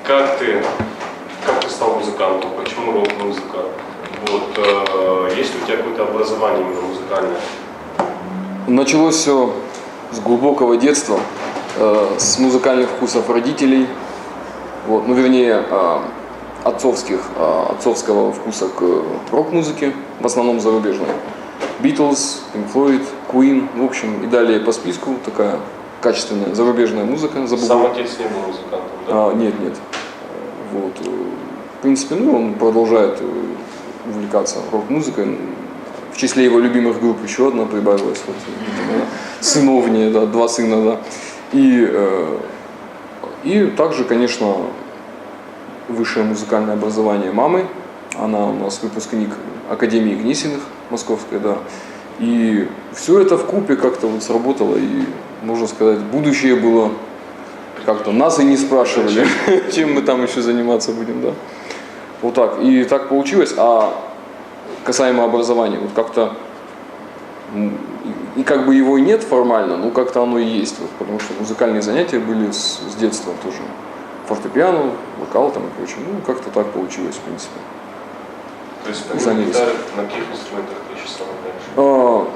Как ты стал музыкантом? Почему рок-музыка? Вот, есть ли у тебя какое-то образование именно музыкальное? Началось все с глубокого детства, с музыкальных вкусов родителей, вот, ну вернее отцовского вкуса к рок-музыке, в основном зарубежной. Beatles, Pink Floyd, Queen, в общем, и далее по списку такая качественная зарубежная музыка. Сам отец не был музыкантом, да? Нет. Вот. В принципе, он продолжает увлекаться рок-музыкой. В числе его любимых групп еще одна прибавилась, вот, сыновнее, да, 2 сына, да. И также, конечно, высшее музыкальное образование мамы. Она у нас выпускник Академии Гнесиных московской, да. И все это вкупе как-то вот сработало, и, можно сказать, будущее было как-то. Нас и не спрашивали, чем мы там еще заниматься будем, да. Вот так. И так получилось. А касаемо образования, вот как-то, и как бы его и нет формально, но как-то оно и есть, вот, потому что музыкальные занятия были с детства тоже. Фортепиано, вокал там и прочее. Как-то так получилось, в принципе. То есть помимо гитары, на каких инструментах ты еще сам играешь?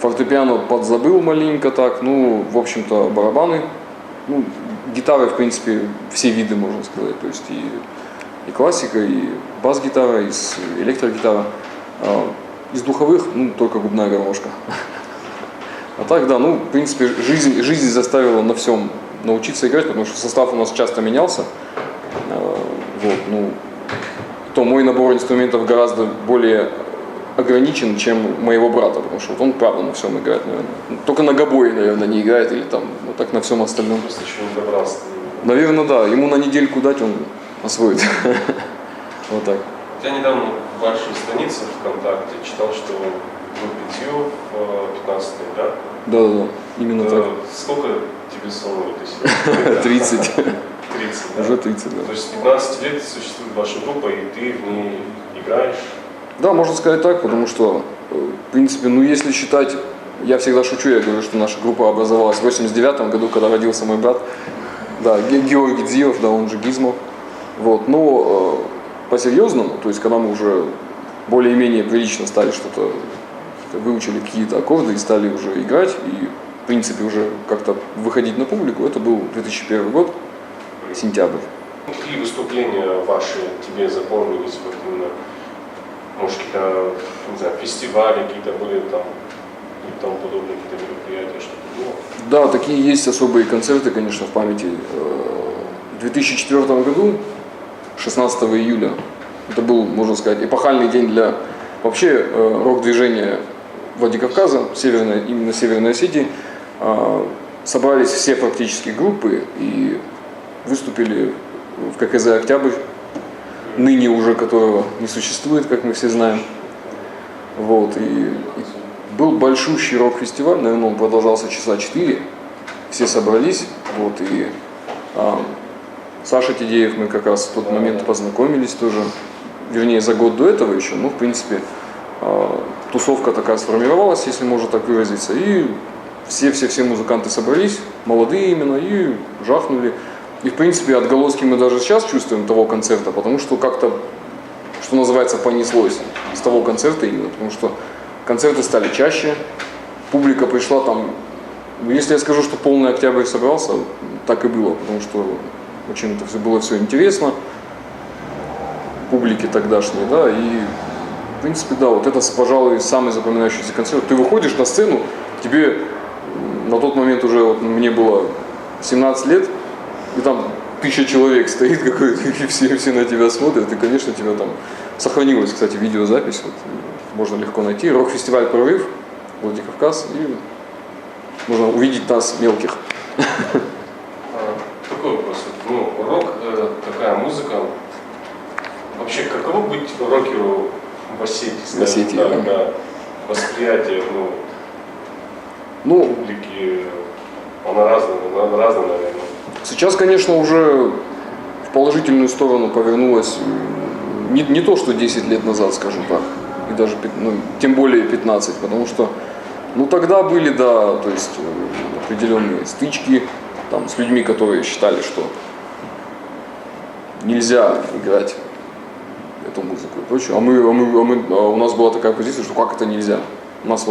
Фортепиано подзабыл маленько так, в общем-то, барабаны. Гитары, в принципе, все виды, можно сказать, то есть и классика, и бас-гитара, и электрогитара. Из духовых, только губная гармошка. А так, да, в принципе, жизнь заставила на всем научиться играть, потому что состав у нас часто менялся. То мой набор инструментов гораздо более ограничен, чем моего брата, потому что он, правда, на всем играет, наверное. Только на гобое, наверное, не играет, или там, так на всем остальном. Просто еще не добрался. Наверное, да. Ему на недельку дать, он освоит. Вот так. Я недавно в вашей странице ВКонтакте читал, что вы питью в 15 лет, да? Да, именно так. Сколько тебе самому лет? 30. 30, да? Уже 30, да. То есть с 15 лет существует ваша группа, и ты в ней играешь? Да, можно сказать так, потому что, в принципе, если считать, я всегда шучу, я говорю, что наша группа образовалась в 89 году, когда родился мой брат, да, Георгий Дзиев, да, он же Гизмо, вот, но по-серьезному, то есть, когда мы уже более-менее прилично стали что-то, выучили какие-то аккорды и стали уже играть, и, в принципе, уже как-то выходить на публику, это был 2001 год, сентябрь. Какие выступления ваши тебе запомнились, вот именно, может, какие-то, не знаю, фестивали какие-то были там, и тому подобные какие-то мероприятия, что-то было? Да, такие есть особые концерты, конечно, в памяти. В 2004 году, 16 июля, это был, можно сказать, эпохальный день для вообще рок-движения Владикавказа, именно Северной Осетии. Собрались все практически группы и выступили в ККЗ «Октябрь», ныне уже которого не существует, как мы все знаем. Вот, и был большущий рок-фестиваль, наверное, он продолжался часа 4, все собрались, вот, и Саша Тидеев, мы как раз в тот момент познакомились тоже, вернее, за год до этого еще, в принципе, тусовка такая сформировалась, если можно так выразиться, и все музыканты собрались, молодые именно, и жахнули. И, в принципе, отголоски мы даже сейчас чувствуем того концерта, потому что как-то, что называется, понеслось с того концерта именно, потому что концерты стали чаще, публика пришла там, если я скажу, что полный октябрь собрался, так и было, потому что очень это было все интересно, публике тогдашней, да, и, в принципе, да, вот это, пожалуй, самый запоминающийся концерт. Ты выходишь на сцену, тебе на тот момент уже, мне было 17 лет, и там 1000 человек стоит какой-то, и все на тебя смотрят, и, конечно, тебя там сохранилась, кстати, видеозапись, вот, можно легко найти, рок-фестиваль «Прорыв», Владикавказ, и можно увидеть нас мелких. Такой вопрос, рок, такая музыка, вообще, каково быть рокеру в Осетии, в Осетии, да. Восприятие, публики, она разная, наверное. Сейчас, конечно, уже в положительную сторону повернулась не то, что 10 лет назад, скажем так, и даже, тем более 15, потому что, тогда были, да, то есть определенные стычки там, с людьми, которые считали, что нельзя играть эту музыку и прочее. У нас была такая позиция, что как это нельзя? У нас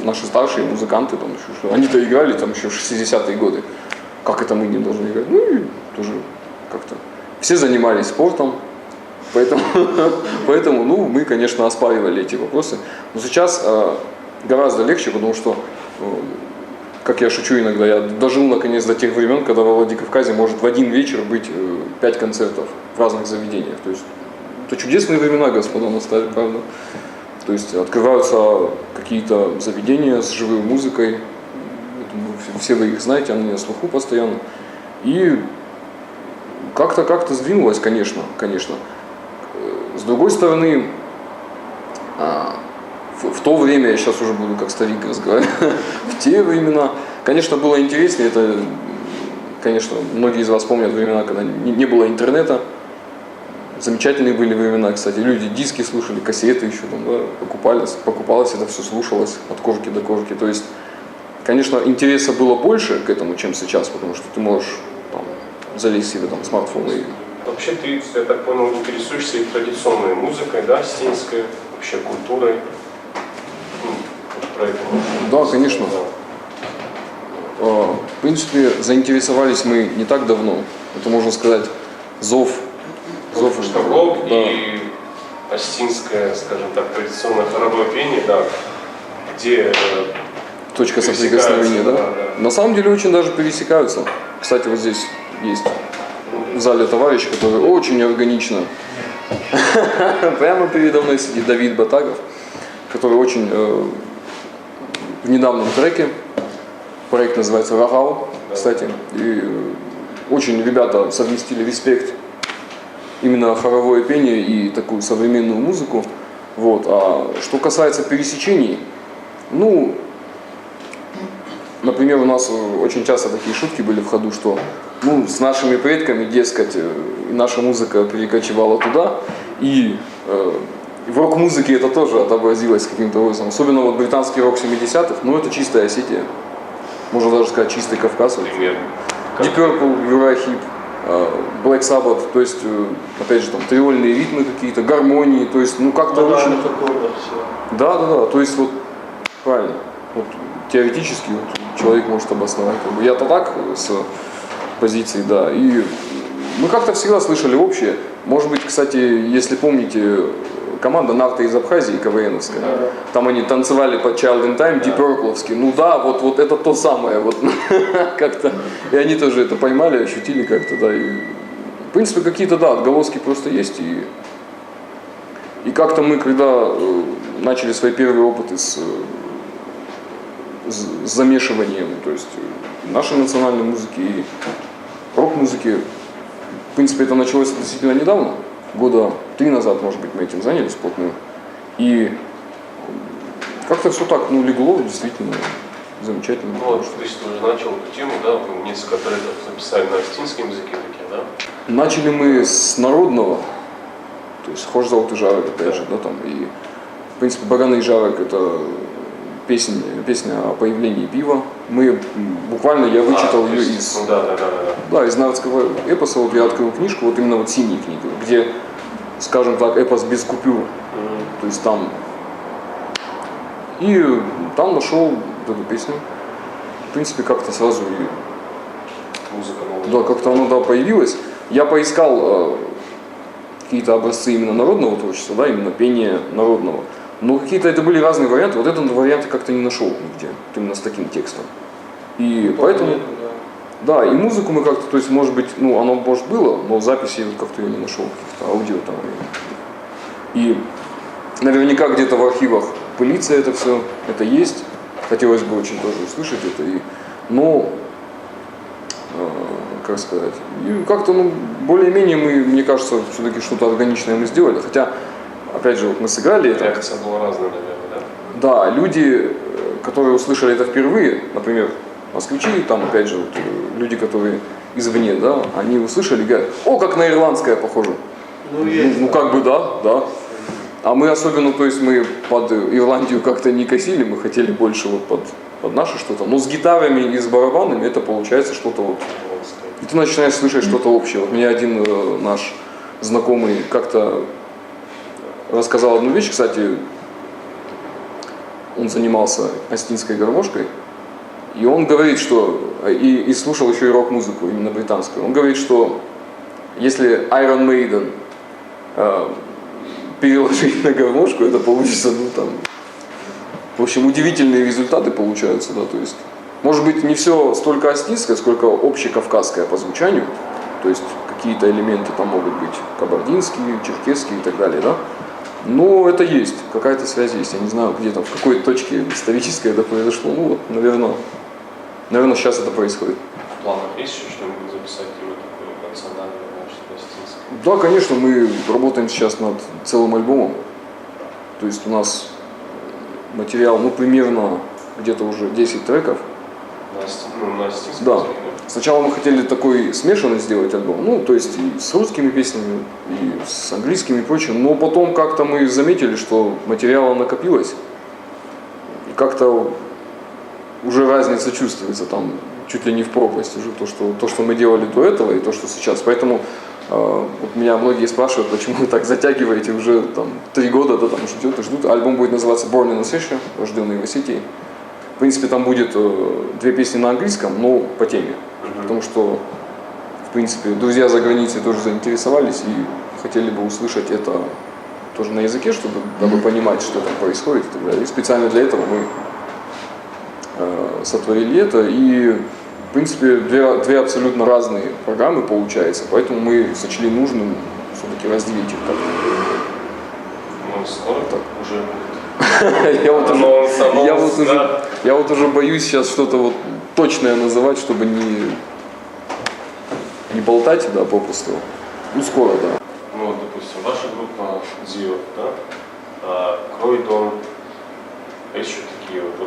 наши старшие музыканты, там, еще, они-то играли там еще в 60-е годы. Как это мы не должны играть? Ну и тоже как-то. Все занимались спортом, поэтому ну, мы, конечно, оспаривали эти вопросы. Но сейчас гораздо легче, потому что, как я шучу иногда, я дожил наконец до тех времен, когда во Владикавказе может в один вечер быть 5 концертов в разных заведениях. То есть это чудесные времена, господа, настали, правда. То есть открываются какие-то заведения с живой музыкой, все вы их знаете, они на слуху постоянно. И как-то сдвинулось, конечно. С другой стороны, в то время, я сейчас уже буду как старик разговаривать, в те времена, конечно, было интереснее, это, конечно, многие из вас помнят времена, когда не было интернета. Замечательные были времена, кстати, люди диски слушали, кассеты еще там, да, покупалось, это все слушалось от корки до корки. То есть, конечно, интереса было больше к этому, чем сейчас, потому что ты можешь там, залезть себе там смартфон и... Вообще ты, я так понял, интересуешься и традиционной музыкой, да, стенской, вообще культурой. Про это да, конечно. Да. В принципе, заинтересовались мы не так давно. Это, можно сказать, зов. Что рок и остинское, скажем так, традиционное хоровое пение, да, где точка соприкосновения, да? На самом деле очень даже пересекаются. Кстати, вот здесь есть в зале товарищ, который очень органично прямо передо мной сидит Давид Батагов, который очень в недавнем треке, проект называется «Рагау», кстати, и очень ребята совместили респект именно хоровое пение и такую современную музыку. Вот. А что касается пересечений, ну, например, у нас очень часто такие шутки были в ходу, что ну, с нашими предками, дескать, наша музыка перекочевала туда, и в рок-музыке это тоже отобразилось каким-то образом. Особенно вот британский рок 70-х, ну это чистая Осетия, можно даже сказать чистый Кавказ. Пример. Deep Purple, Uriah Heep, Black Sabbath, то есть, опять же, там, триольные ритмы какие-то, гармонии, то есть, ну, как-то очень... Да, то есть, вот, правильно, вот, теоретически вот, человек может обосновать, как бы, я-то так, с позиции, да, и мы как-то всегда слышали общее, может быть, кстати, если помните, команда Нарта из Абхазии, КВНовская, там они танцевали под Child in Time, Deep Purple-овский, ну да, вот это то самое, вот как-то, и они тоже это поймали, ощутили как-то, да, и, в принципе, какие-то, да, отголоски просто есть, и как-то мы, когда начали свои первые опыты с замешиванием, то есть нашей национальной музыки и рок-музыки, в принципе, это началось относительно недавно, года 3 назад, может быть, мы этим занялись плотно. И как-то все так, ну, легло, действительно, замечательно. Ну, вот, то есть ты уже начал эту тему, да, вы несколько треков записали на остинском языке такие, да? Начали мы с народного, то есть «Хож золотый жарок», опять же, да, там, и, в принципе, «Бараный жарок» — это песня о появлении пива. Мы буквально, я вычитал ее из... Да, из нардского эпоса, вот я открыл книжку, вот именно вот синей книги, где, скажем так, эпос без купюр, то есть там... И там нашел эту песню, в принципе, как-то сразу и... Музыка новая. Да, как-то она, да, появилась. Я поискал какие-то образцы именно народного творчества, да, именно пения народного. Но какие-то это были разные варианты, вот этот вариант я как-то не нашел нигде, вот именно с таким текстом. И поэтому, да, и музыку мы как-то, то есть, может быть, ну, оно, может, было, но в записи я как-то ее не нашел, каких-то аудио там. И наверняка где-то в архивах пылится это все, это есть, хотелось бы очень тоже услышать это, но, как сказать, и как-то, ну, более-менее мы, мне кажется, все-таки что-то органичное мы сделали, хотя, опять же, вот мы сыграли это. Реакция была разная, наверное, да? Да, люди, которые услышали это впервые, например, москвичи, там, опять же, вот, люди, которые извне, да, они услышали и говорят: о, как на ирландское похоже. Ну, как бы, да. А мы особенно, то есть мы под Ирландию как-то не косили, мы хотели больше вот под наше что-то. Но с гитарами и с барабанами это получается что-то вот И ты начинаешь слышать что-то общее. Вот мне один наш знакомый как-то рассказал одну вещь, кстати, он занимался астинской гармошкой, и он говорит, что, и слушал еще и рок-музыку, именно британскую, он говорит, что если Iron Maiden переложить на гармошку, это получится, ну там, в общем, удивительные результаты получаются, да, то есть, может быть, не все столько астинское, сколько общекавказское по звучанию, то есть какие-то элементы там могут быть кабардинские, черкесские и так далее, да, но это есть, какая-то связь есть, я не знаю, где там, в какой точке исторической это произошло, ну вот, наверное, сейчас это происходит. В планах есть еще что-нибудь записать, или такое национальное, что-то астинское? Да, конечно, мы работаем сейчас над целым альбомом, то есть у нас материал, ну, примерно где-то уже 10 треков. На астинском да. языке? Сначала мы хотели такой смешанный сделать альбом, ну, то есть и с русскими песнями, и с английскими и прочим, но потом как-то мы заметили, что материала накопилось, и как-то уже разница чувствуется, там чуть ли не в пропасть уже то, что мы делали до этого и то, что сейчас. Поэтому вот меня многие спрашивают, почему вы так затягиваете уже там 3 года, да, там ждут. Альбом будет называться Born in Ossetia, рожденный в Осетии. В принципе, там будет 2 песни на английском, но по теме. Потому что, в принципе, друзья за границей тоже заинтересовались и хотели бы услышать это тоже на языке, дабы понимать, что там происходит и так далее. И специально для этого мы сотворили это. И, в принципе, две абсолютно разные программы получается, поэтому мы сочли нужным все-таки разделить их как-то. Ну, скоро так уже будет. Я вот уже боюсь сейчас что-то вот точное называть, чтобы не болтать, да, попросту. Ну, скоро, да. Ну, вот, допустим, ваша группа Зио, да? Кройдон, а еще такие вот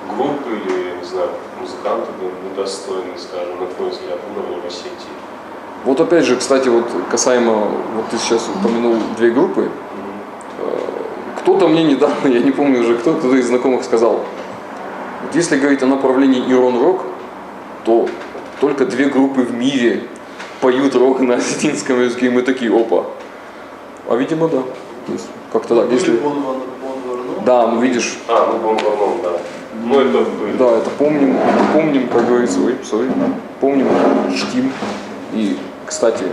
рок-группы или, я не знаю, музыканты недостойные, скажем, на твой взгляд, уровня в Осетии? Вот опять же, кстати, вот касаемо, вот ты сейчас упомянул 2 группы, кто-то мне недавно, я не помню уже кто-то из знакомых сказал, вот если говорить о направлении ирон-рок, то только 2 группы в мире поют рок на осетинском языке, и мы такие, опа. А видимо, да. То есть, как-то так, если... Да, ну видишь. Бон-Варном, да. Ну, это были. Да, это помним, как говорится, помним, чтим. И, кстати,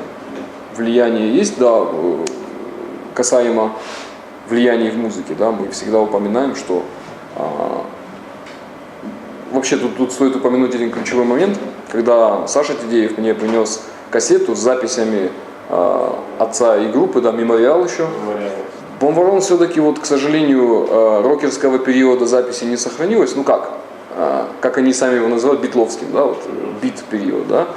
влияние есть, да, касаемо влияния в музыке, да, мы всегда упоминаем, что вообще тут стоит упомянуть один ключевой момент, когда Саша Тидеев мне принес кассету с записями отца и группы, да, «Мемориал» еще. Бон-Варон все-таки, вот, к сожалению, рокерского периода записи не сохранилось, ну как они сами его называют, битловским, да, вот, бит-период, да,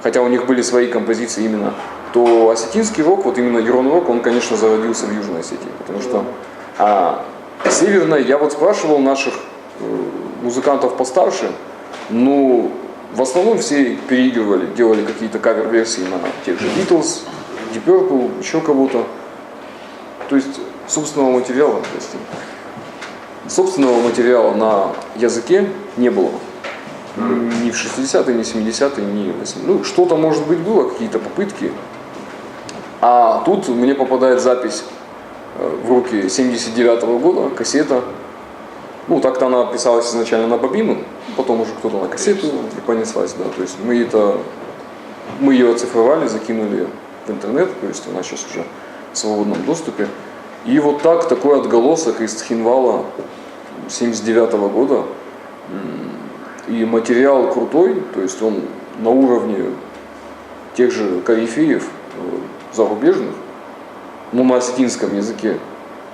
хотя у них были свои композиции именно, то осетинский рок, вот именно ирон-рок, он, конечно, зародился в Южной Осетии, потому что северной, я вот спрашивал наших музыкантов постарше, ну, в основном все переигрывали, делали какие-то кавер-версии на тех же Beatles, Deep Purple, еще кого-то. То есть собственного материала на языке не было. Ни в 60-е, ни в 70-е, ни в 80-е. Ну, что-то, может быть, было, какие-то попытки. А тут мне попадает запись в руки 79-го года, кассета. Ну, так-то она писалась изначально на бобину, потом уже кто-то на кассету и понеслась, да. То есть мы ее оцифровали, закинули в интернет, то есть она сейчас уже в свободном доступе. И вот такой отголосок из Тхинвала 79-го года. И материал крутой, то есть он на уровне тех же корифеев зарубежных, но на осетинском языке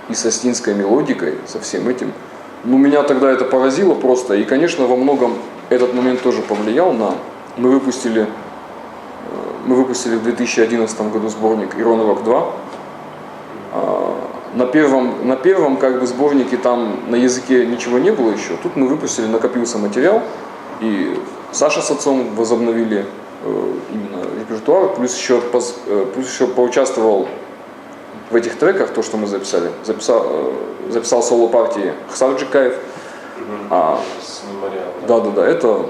и с осетинской мелодикой, со всем этим. Ну, меня тогда это поразило просто, и, конечно, во многом этот момент тоже повлиял на... Мы выпустили в 2011 году сборник «Ирон-Рок 2». На первом как бы сборнике там на языке ничего не было еще. Тут мы выпустили, накопился материал, и Саша с отцом возобновили именно репертуар, плюс еще поучаствовал в этих треках, то, что мы записали. Записал соло-партии Хсар Джикаев. С «Мемориалом». Да, это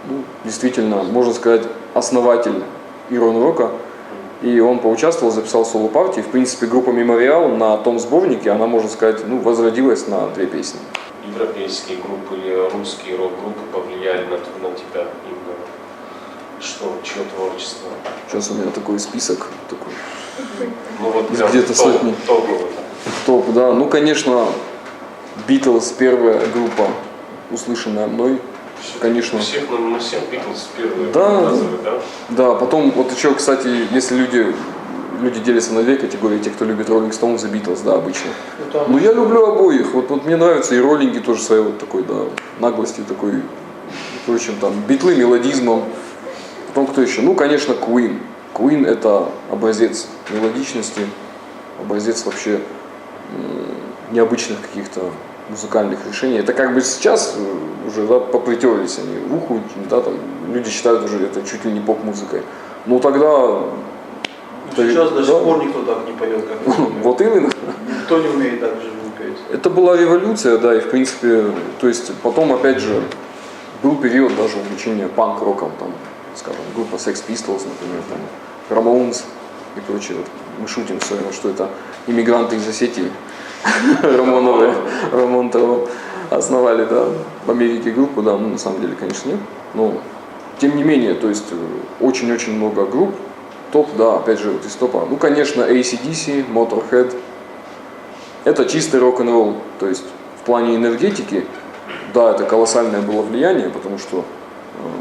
ну, действительно, можно сказать, основатель ирон-рока. И он поучаствовал, записал соло-партии. В принципе, группа «Мемориал» на том сборнике, она, можно сказать, ну, возродилась на 2 песни. Европейские группы или русские рок-группы повлияли на тебя именно? Что, чье творчество? Сейчас у меня такой список, такой, Ну вот прям где-то сотни. топовый. Топ, да. Ну, конечно, Битлз, первая группа, услышанная мной. Конечно. Всех Битлз первые Да, назвали, да? Да, потом, вот еще, кстати, если люди делятся на 2 категории, те, кто любит Rolling Stones и Beatles, да, обычно. Но я люблю обоих, вот мне нравятся и роллинги тоже своей вот такой, да, наглостью такой, впрочем, там, битлы мелодизмом. Потом кто еще? Ну, конечно, Queen. Queen это образец мелодичности, образец вообще необычных каких-то музыкальных решений. Это как бы сейчас уже, да, поплетелись они в уху, да, там, люди считают уже это чуть ли не поп-музыкой. Но тогда... Сейчас до сих пор никто так не поет, как Вот именно. Никто не умеет так же петь. Это была революция, да, и в принципе, то есть потом опять же был период даже увлечения панк-роком, там, скажем, группа Sex Pistols, например, там, Ramones и прочее. Вот мы шутим все время, что это иммигранты из Осетии, Рамонтовы основали, да, в Америке группу, да, ну на самом деле, конечно, нет, но тем не менее, то есть очень-очень много групп, топ, да, опять же, вот из топа, ну, конечно, AC/DC, Motorhead, это чистый рок-н-ролл, то есть в плане энергетики, да, это колоссальное было влияние, потому что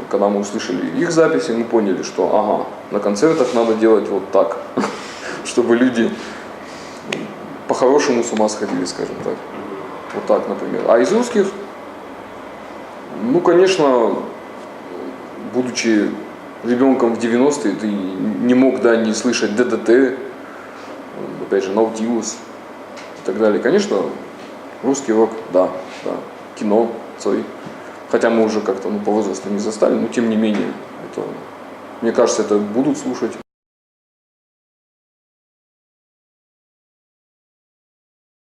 когда мы услышали их записи, мы поняли, что ага, на концертах надо делать вот так, чтобы люди по-хорошему с ума сходили, скажем так. Вот так, например. А из русских, ну, конечно, будучи ребенком в 90-е, ты не мог, да, не слышать ДДТ, опять же, Наутилус и так далее. Конечно, русский рок, да, кино, Цой. Хотя мы уже как-то, ну, по возрасту не застали, но тем не менее, это, мне кажется, это будут слушать